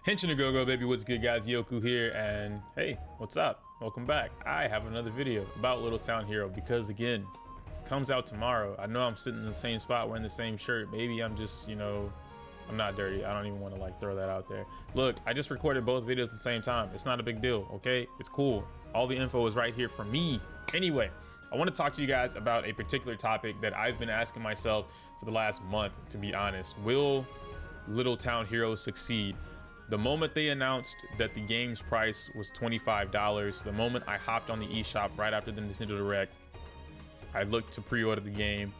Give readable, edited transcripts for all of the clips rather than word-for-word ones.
Henshin go go baby, what's good guys? Yoku here, and hey, what's up? Welcome back. I have another video about Little Town Hero because again, it comes out tomorrow. I know I'm sitting in the same spot wearing the same shirt. Maybe I'm just, I'm not dirty. I don't even want to like throw that out there. Look, I just recorded both videos at the same time. It's not a big deal, okay? It's cool. All the info is right here for me. Anyway, I want to talk to you guys about a particular topic that I've been asking myself for the last month, to be honest. Will Little Town Hero succeed? The moment they announced that the game's price was $25, the moment I hopped on the eShop right after the Nintendo Direct, I looked to pre-order the game,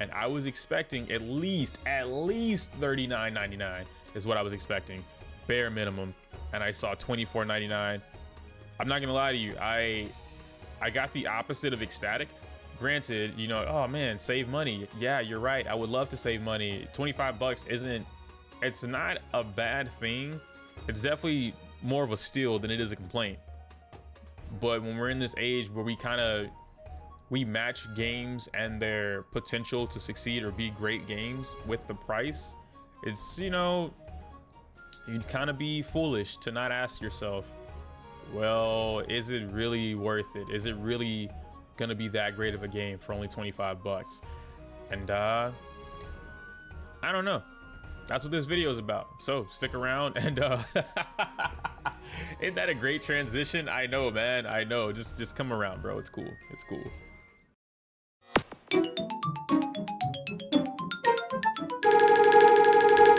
and I was expecting at least $39.99 is what I was expecting, bare minimum, and I saw $24.99. I'm not gonna lie to you, I got the opposite of ecstatic. Granted, oh man, save money. Yeah, you're right. I would love to save money. 25 bucks it's not a bad thing. It's definitely more of a steal than it is a complaint. But when we're in this age where we match games and their potential to succeed or be great games with the price, it's, you'd kind of be foolish to not ask yourself, well, is it really worth it? Is it really gonna be that great of a game for only 25 bucks? And I don't know. That's what this video is about. So stick around and isn't that a great transition? I know, man. I know. Just come around, bro. It's cool. It's cool.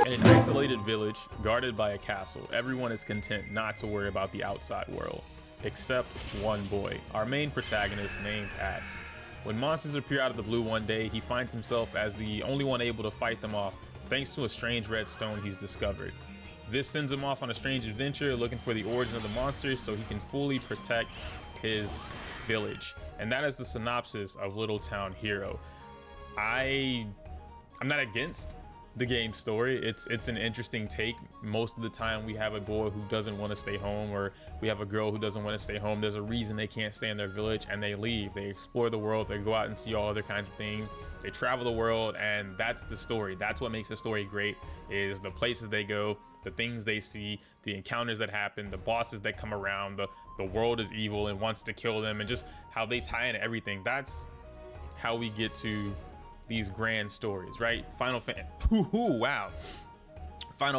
In an isolated village guarded by a castle, everyone is content not to worry about the outside world, except one boy, our main protagonist named Axe. When monsters appear out of the blue one day, he finds himself as the only one able to fight them off, thanks to a strange red stone he's discovered. This sends him off on a strange adventure looking for the origin of the monsters so he can fully protect his village. And that is the synopsis of Little Town Hero. I'm not against the game story. It's an interesting take. Most of the time we have a boy who doesn't want to stay home, or we have a girl who doesn't want to stay home. There's a reason they can't stay in their village and they leave. They explore the world, they go out and see all other kinds of things. They travel the world, and that's the story. That's what makes the story great, is the places they go, the things they see, the encounters that happen, the bosses that come around, the world is evil and wants to kill them, and just how they tie into everything. That's how we get to these grand stories, right? Final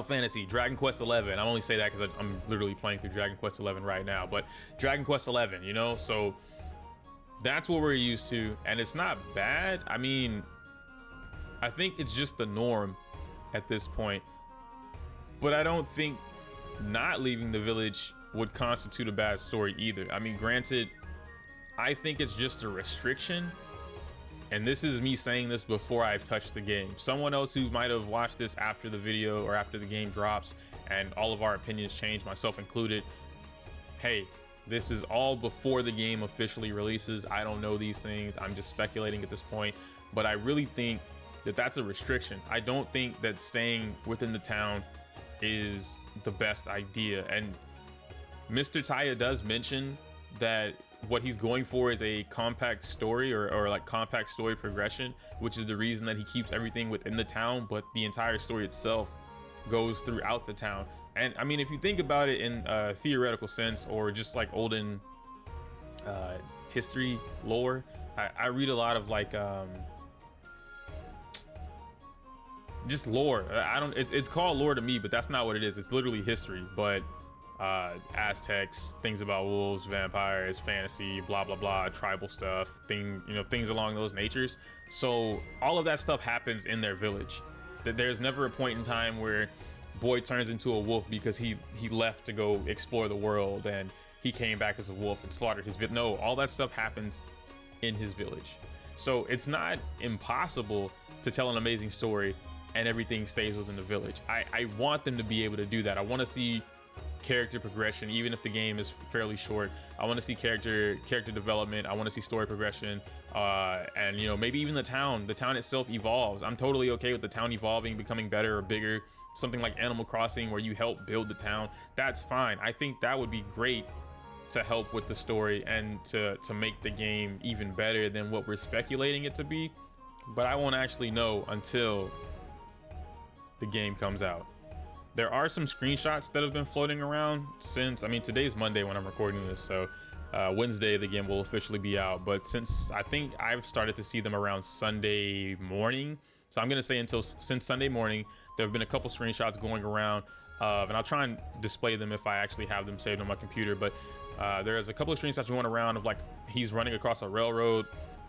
Fantasy, Dragon Quest 11. I only say that because I'm literally playing through Dragon Quest 11 right now, but Dragon Quest 11, so that's what we're used to, and it's not bad. I mean, I think it's just the norm at this point, but I don't think not leaving the village would constitute a bad story either. I mean, granted, I think it's just a restriction, and this is me saying this before I've touched the game. Someone else who might have watched this after the video or after the game drops and all of our opinions change, myself included, hey, this is all before the game officially releases. I don't know these things. I'm just speculating at this point, but I really think that that's a restriction. I don't think that staying within the town is the best idea. And Mr. Taya does mention that what he's going for is a compact story or like compact story progression, which is the reason that he keeps everything within the town, but the entire story itself goes throughout the town. And I mean, if you think about it in a theoretical sense, or just like olden history lore, I read a lot of like just lore. It's called lore to me, but that's not what it is. It's literally history. But Aztecs, things about wolves, vampires, fantasy, blah blah blah, tribal stuff, things along those natures. So all of that stuff happens in their village. That there's never a point in time where boy turns into a wolf because he left to go explore the world and he came back as a wolf and slaughtered his village. No, all that stuff happens in his village. So it's not impossible to tell an amazing story and everything stays within the village. I want them to be able to do that. I want to see character progression, even if the game is fairly short. I want to see character development. I want to see story progression, and maybe even the town itself evolves. I'm totally okay with the town evolving, becoming better or bigger. Something like Animal Crossing where you help build the town, that's fine. I think that would be great to help with the story and to make the game even better than what we're speculating it to be. But I won't actually know until the game comes out. There are some screenshots that have been floating around since, I mean, today's Monday when I'm recording this, so Wednesday the game will officially be out, but since I think I've started to see them around Sunday morning, so I'm gonna say since Sunday morning, there have been a couple screenshots going around, and I'll try and display them if I actually have them saved on my computer, but there's a couple of screenshots going around of like he's running across a railroad,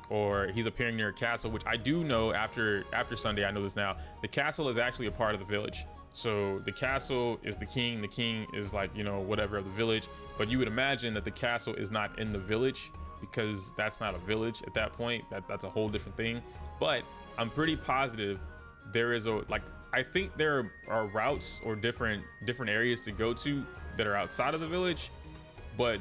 or he's appearing near a castle, which I do know after Sunday, I know this now, the castle is actually a part of the village. So the castle is the king is like, you know, whatever of the village, but you would imagine that the castle is not in the village because that's not a village at that point. That's a whole different thing. But I'm pretty positive there is I think there are routes or different areas to go to that are outside of the village, but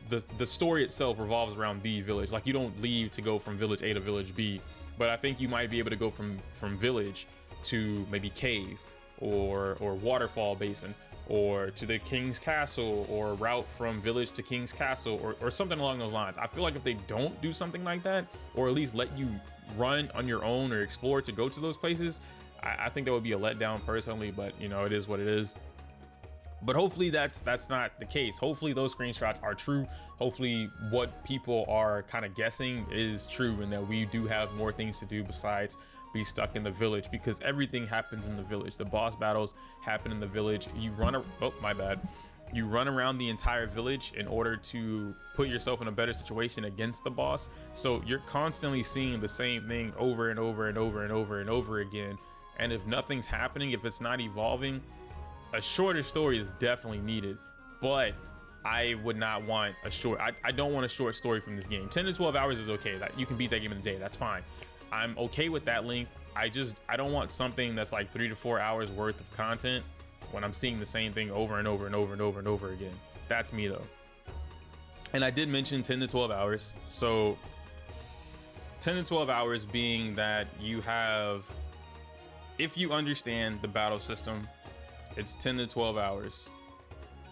the story itself revolves around the village. Like, you don't leave to go from village A to village B, but I think you might be able to go from village to maybe cave or waterfall basin, or to the king's castle, or route from village to king's castle, or something along those lines. I feel like if they don't do something like that, or at least let you run on your own or explore to go to those places, I think that would be a letdown personally, but you know, it is what it is. But hopefully that's not the case. Hopefully those screenshots are true. Hopefully what people are kind of guessing is true, and that we do have more things to do besides be stuck in the village, because everything happens in the village. The boss battles happen in the village. You run you run around the entire village in order to put yourself in a better situation against the boss. So you're constantly seeing the same thing over and over and over and over and over again. And if nothing's happening, if it's not evolving, a shorter story is definitely needed. But I would not want a short, I don't want a short story from this game. 10 to 12 hours is okay. That you can beat that game in a day, that's fine. I'm okay with that length. I don't want something that's like 3 to 4 hours worth of content when I'm seeing the same thing over and over and over and over and over again. That's me though. And I did mention 10 to 12 hours. So 10 to 12 hours being that you have, if you understand the battle system, it's 10 to 12 hours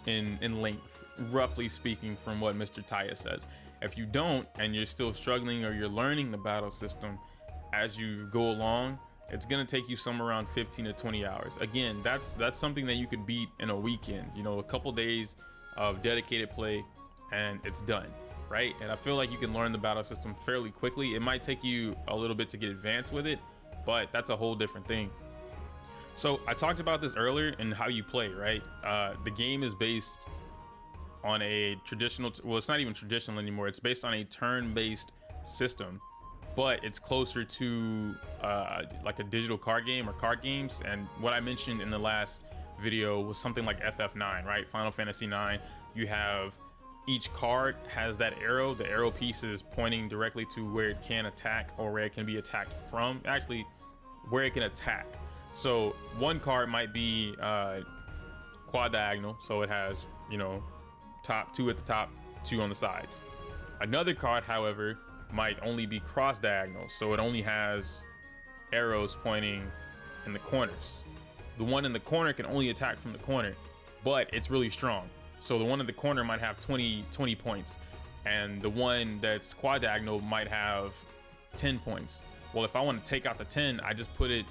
in length, roughly speaking, from what Mr. Taya says. If you don't, and you're still struggling, or you're learning the battle system as you go along, it's gonna take you somewhere around 15 to 20 hours. Again, that's something that you could beat in a weekend, you know, a couple days of dedicated play, and it's done, right? And I feel like you can learn the battle system fairly quickly. It might take you a little bit to get advanced with it, but that's a whole different thing. So I talked about this earlier in how you play, right? The game is based on a traditional, well, it's not even traditional anymore. It's based on a turn-based system, but it's closer to like a digital card game or card games. And what I mentioned in the last video was something like FF9, right? Final Fantasy 9. You have, each card has that arrow. The arrow piece is pointing directly to where it can attack, or where it can be attacked from, actually where it can attack. So one card might be quad diagonal, so it has, you know, top, 2 at the top, 2 on the sides. Another card, however, might only be cross diagonal, so it only has arrows pointing in the corners. The one in the corner can only attack from the corner, but it's really strong. So the one in the corner might have 20 points, and the one that's quad diagonal might have 10 points. Well, if I want to take out the 10, I just put it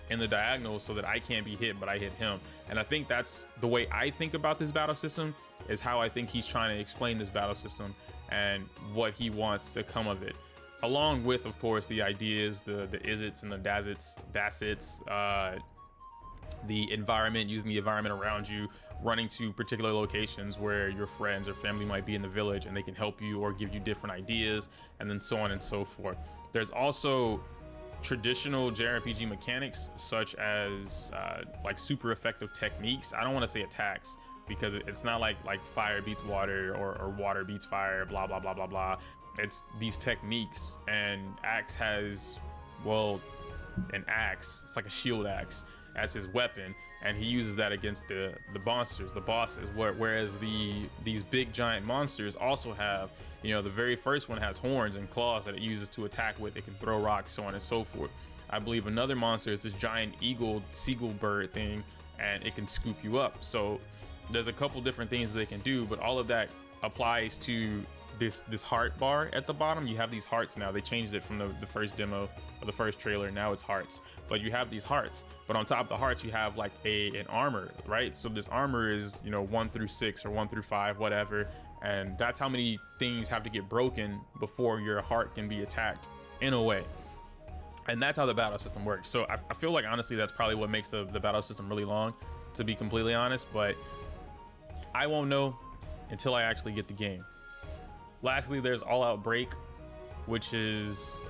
in the diagonal so that I can't be hit, but I hit him. And I think that's the way I think about this battle system, is how I think he's trying to explain this battle system and what he wants to come of it. Along with, of course, the ideas, the isits and the dacits, the environment, using the environment around you, running to particular locations where your friends or family might be in the village and they can help you or give you different ideas, and then so on and so forth. There's also traditional JRPG mechanics, such as like super effective techniques. I don't want to say attacks, because it's not like fire beats water or water beats fire, blah blah blah blah blah. It's these techniques, and Axe has, well, an axe, it's like a shield axe, as his weapon, and he uses that against the monsters, the bosses. Whereas these big giant monsters also have, you know, the very first one has horns and claws that it uses to attack with. It can throw rocks, so on and so forth. I believe another monster is this giant seagull bird thing, and it can scoop you up. So there's a couple different things they can do, but all of that applies to this heart bar at the bottom. You have these hearts now. They changed it from the first demo or the first trailer. Now it's hearts, but you have these hearts, but on top of the hearts you have like an armor, right? So this armor is, you know, 1 through 6 or 1 through 5, whatever, and that's how many things have to get broken before your heart can be attacked in a way. And that's how the battle system works. So I feel like honestly that's probably what makes the battle system really long, to be completely honest, but I won't know until I actually get the game. Lastly, there's All Out Break, which is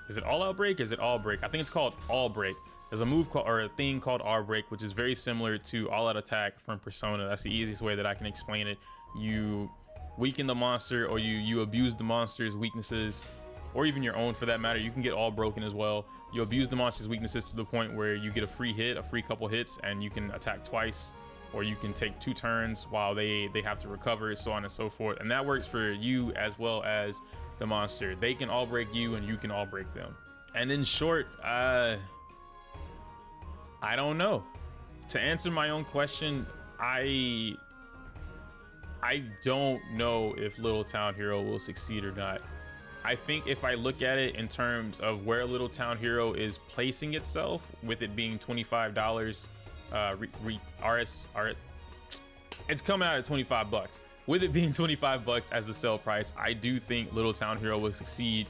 it All Out Break? Is it All Break? I think it's called All Break. There's a move called, or a thing called All Break, which is very similar to All Out Attack from Persona. That's the easiest way that I can explain it. You weaken the monster, or you abuse the monster's weaknesses, or even your own for that matter. You can get all broken as well. You abuse the monster's weaknesses to the point where you get a free hit, a free couple hits, and you can attack twice, or you can take 2 turns while they have to recover, so on and so forth. And that works for you as well as the monster. They can all break you and you can all break them. And in short, I don't know. To answer my own question, I don't know if Little Town Hero will succeed or not. I think if I look at it in terms of where Little Town Hero is placing itself, with it being $25, it's coming out at 25 bucks. With it being 25 bucks as the sell price, I do think Little Town Hero will succeed.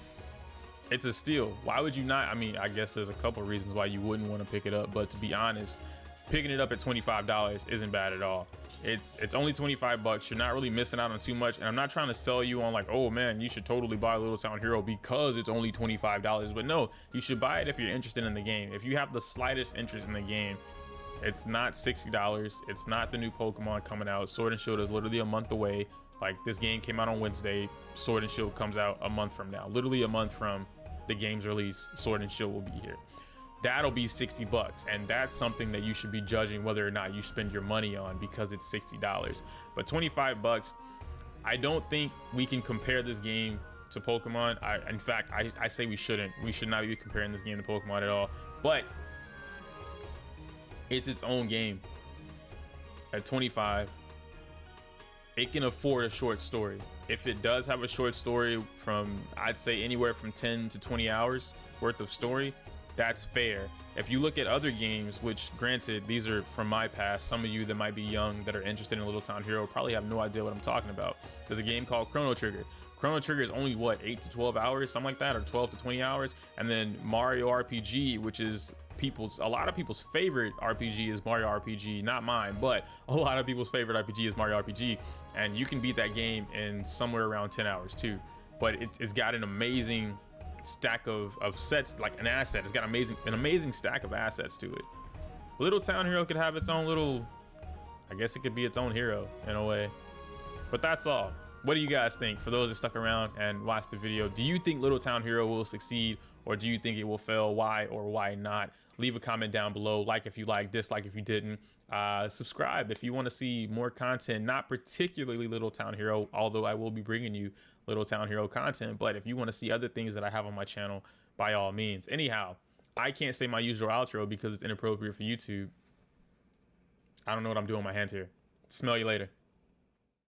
It's a steal. Why would you not? I mean, I guess there's a couple reasons why you wouldn't want to pick it up, but to be honest, picking it up at $25 isn't bad at all. It's only 25 bucks. You're not really missing out on too much, and I'm not trying to sell you on like, oh man, you should totally buy Little Town Hero because it's only $25. But no, you should buy it if you're interested in the game. If you have the slightest interest in the game, it's not $60. It's not the new Pokemon coming out. Sword and Shield is literally a month away. Like, this game came out on Wednesday. Sword and Shield comes out a month from now. Literally a month from the game's release, Sword and Shield will be here. That'll be 60 bucks, and that's something that you should be judging whether or not you spend your money on, because it's $60. But 25 bucks, I don't think we can compare this game to Pokemon. In fact, I say we shouldn't. We should not be comparing this game to Pokemon at all. But it's its own game. At 25, it can afford a short story. If it does have a short story from, I'd say anywhere from 10 to 20 hours worth of story, that's fair. If you look at other games, which granted, these are from my past, some of you that might be young that are interested in Little Town Hero probably have no idea what I'm talking about. There's a game called Chrono Trigger. Chrono Trigger is only what, 8 to 12 hours, something like that, or 12 to 20 hours. And then Mario RPG, which is a lot of people's favorite RPG, is Mario RPG, not mine, but a lot of people's favorite RPG is Mario RPG, and you can beat that game in somewhere around 10 hours too. But it's got an amazing stack of sets, like an asset. It's got an amazing stack of assets to it. Little Town Hero could have its own little, I guess it could be its own hero in a way. But that's all. What do you guys think? For those that stuck around and watched the video, do you think Little Town Hero will succeed, or do you think it will fail? Why or why not? Leave a comment down below. Like if you like, dislike if you didn't. Subscribe if you want to see more content, not particularly Little Town Hero, although I will be bringing you Little Town Hero content. But if you want to see other things that I have on my channel, by all means. Anyhow, I can't say my usual outro because it's inappropriate for YouTube. I don't know what I'm doing with my hands here. Smell you later.